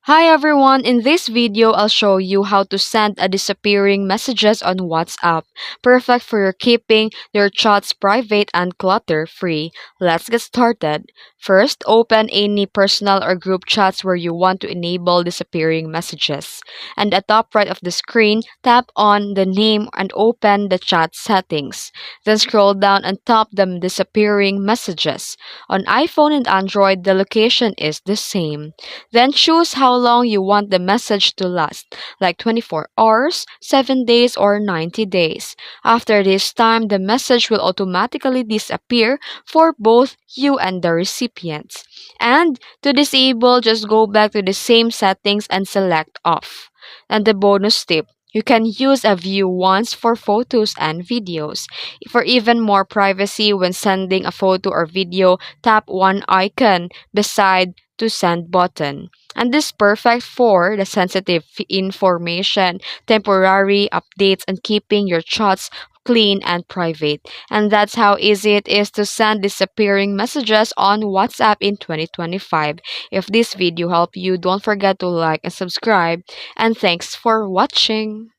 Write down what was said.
Hi everyone, in this video I'll show you how to send a disappearing messages on WhatsApp. Perfect for your keeping your chats private and clutter-free. Let's get started. First, open any personal or group chats where you want to enable disappearing messages. And at top right of the screen, tap on the name and open the chat settings. Then scroll down and tap the disappearing messages. On iPhone and Android, the location is the same. Then choose how long you want the message to last, like 24 hours, 7 days, or 90 days. After this time, the message will automatically disappear for both you and the recipients. And to disable, just go back to the same settings and select off. And the bonus tip, you can use a view once for photos and videos. For even more privacy when sending a photo or video, tap one icon beside to send button. And this is perfect for the sensitive information, temporary updates, and keeping your chats clean and private. And that's how easy it is to send disappearing messages on WhatsApp in 2025. If this video helped you, don't forget to like and subscribe. And thanks for watching.